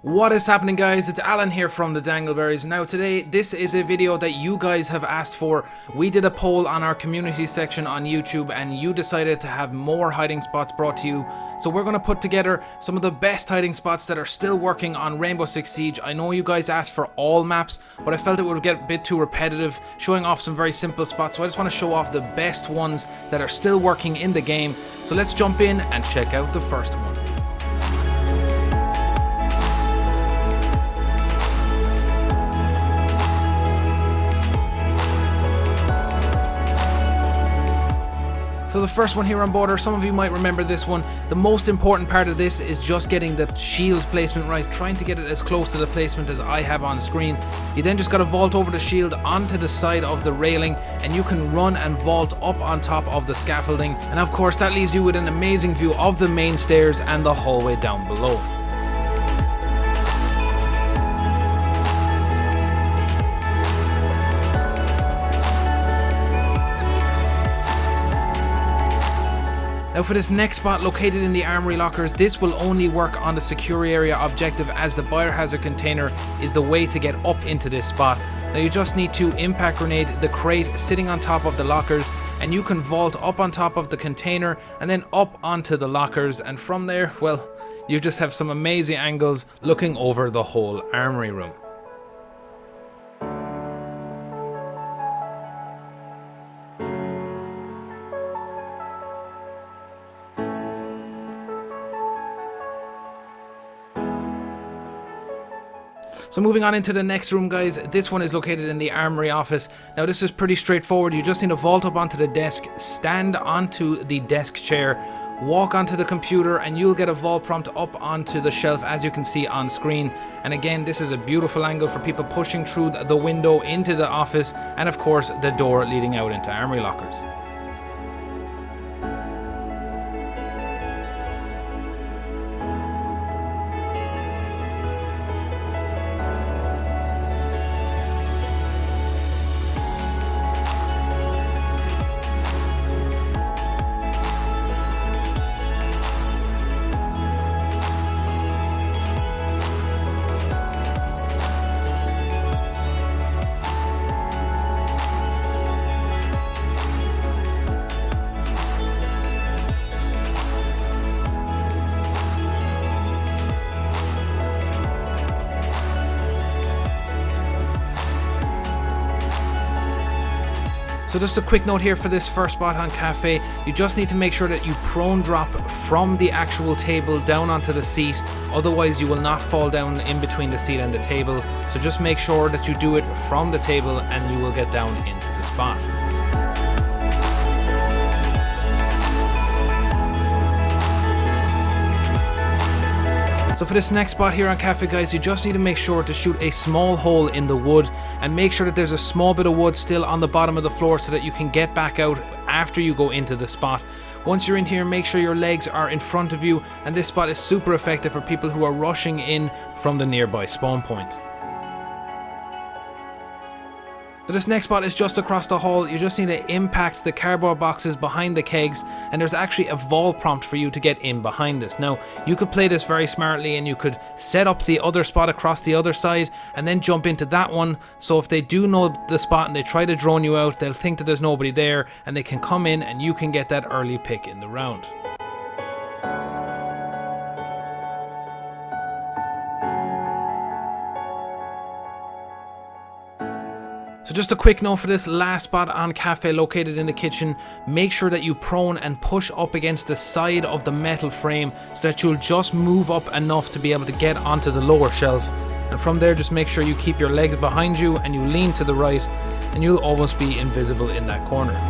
What is happening, guys? It's Alan here from the Dangleberries. Now today, this is a video that you guys have asked for. We did a poll on our community section on YouTube and you decided to have more hiding spots brought to you. So we're going to put together some of the best hiding spots that are still working on Rainbow Six Siege. I know you guys asked for all maps, but I felt it would get a bit too repetitive showing off some very simple spots. So I just want to show off the best ones that are still working in the game. So let's jump in and check out the first one. So the first one here on Border, some of you might remember this one. The most important part of this is just getting the shield placement right, trying to get it as close to the placement as I have on screen. You then just got to vault over the shield onto the side of the railing and you can run and vault up on top of the scaffolding. And of course that leaves you with an amazing view of the main stairs and the hallway down below. Now for this next spot located in the armory lockers, this will only work on the secure area objective as the biohazard container is the way to get up into this spot. Now you just need to impact grenade the crate sitting on top of the lockers and you can vault up on top of the container and then up onto the lockers, and from there, well, you just have some amazing angles looking over the whole armory room. So moving on into the next room, guys, this one is located in the armory office. Now this is pretty straightforward. You just need to vault up onto the desk, stand onto the desk chair, walk onto the computer, and you'll get a vault prompt up onto the shelf as you can see on screen. And again, this is a beautiful angle for people pushing through the window into the office and of course the door leading out into armory lockers. So just a quick note here for this first spot on Kafe, you just need to make sure that you prone drop from the actual table down onto the seat, otherwise you will not fall down in between the seat and the table. So just make sure that you do it from the table and you will get down into the spot. So for this next spot here on Kafe, guys, you just need to make sure to shoot a small hole in the wood and make sure that there's a small bit of wood still on the bottom of the floor so that you can get back out after you go into the spot. Once you're in here, make sure your legs are in front of you, and this spot is super effective for people who are rushing in from the nearby spawn point. So this next spot is just across the hall. You just need to impact the cardboard boxes behind the kegs and there's actually a vault prompt for you to get in behind this. Now you could play this very smartly and you could set up the other spot across the other side and then jump into that one, so if they do know the spot and they try to drone you out, they'll think that there's nobody there and they can come in and you can get that early pick in the round. So just a quick note for this last spot on Kafe located in the kitchen, make sure that you prone and push up against the side of the metal frame so that you'll just move up enough to be able to get onto the lower shelf. And from there just make sure you keep your legs behind you and you lean to the right and you'll almost be invisible in that corner.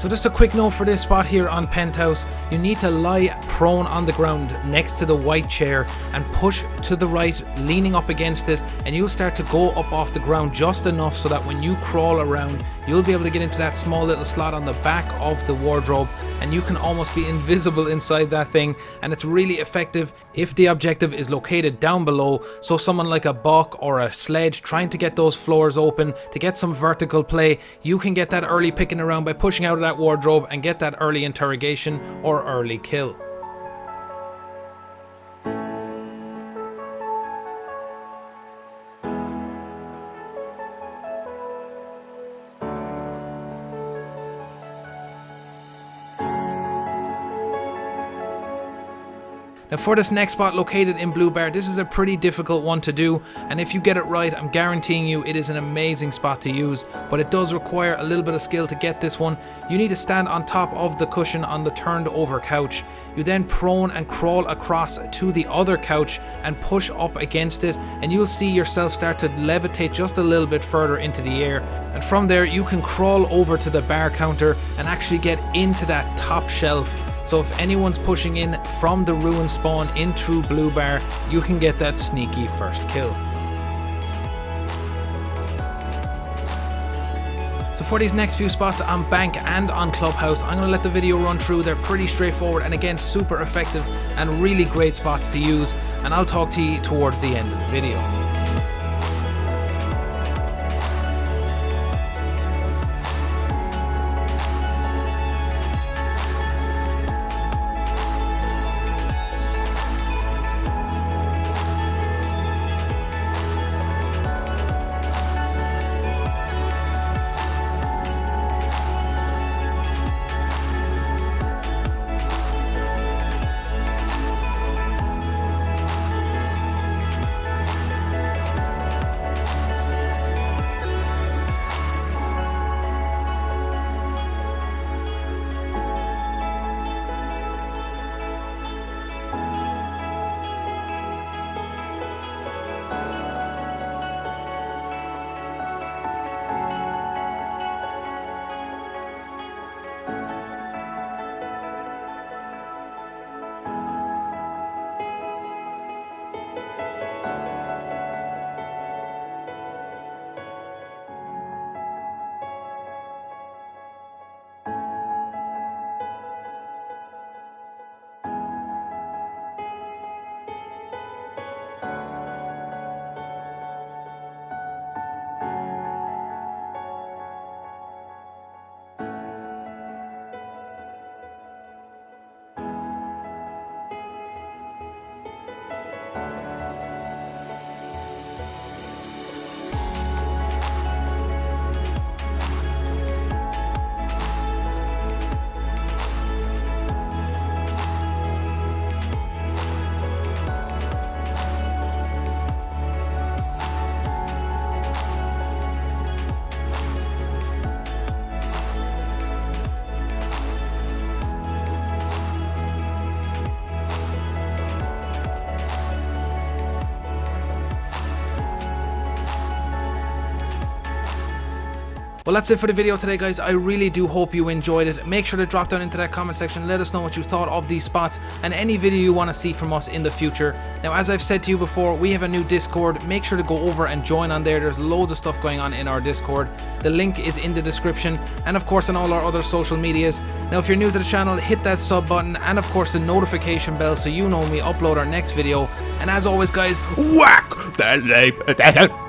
So just a quick note for this spot here on Penthouse, you need to lie prone on the ground next to the white chair and push to the right, leaning up against it, and you'll start to go up off the ground just enough so that when you crawl around, you'll be able to get into that small little slot on the back of the wardrobe, and you can almost be invisible inside that thing, and it's really effective if the objective is located down below, so someone like a buck or a sledge trying to get those floors open to get some vertical play, you can get that early picking around by pushing out of that wardrobe and get that early interrogation or early kill. Now for this next spot located in Blue Bar, this is a pretty difficult one to do, and if you get it right, I'm guaranteeing you it is an amazing spot to use, but it does require a little bit of skill to get this one. You need to stand on top of the cushion on the turned over couch. You then prone and crawl across to the other couch and push up against it, and you'll see yourself start to levitate just a little bit further into the air, and from there you can crawl over to the bar counter and actually get into that top shelf. So if anyone's pushing in from the ruin spawn in through Blue Bar, you can get that sneaky first kill. So for these next few spots on Bank and on Clubhouse, I'm going to let the video run through. They're pretty straightforward and again super effective and really great spots to use, and I'll talk to you towards the end of the video. Well, that's it for the video today, guys. I really do hope you enjoyed it. Make sure to drop down into that comment section, let us know what you thought of these spots and any video you want to see from us in the future. Now, as I've said to you before, we have a new Discord. Make sure to go over and join on there. There's loads of stuff going on in our Discord. The link is in the description, and of course on all our other social medias. Now, if you're new to the channel, hit that sub button and of course the notification bell so you know when we upload our next video. And as always, guys, whack that like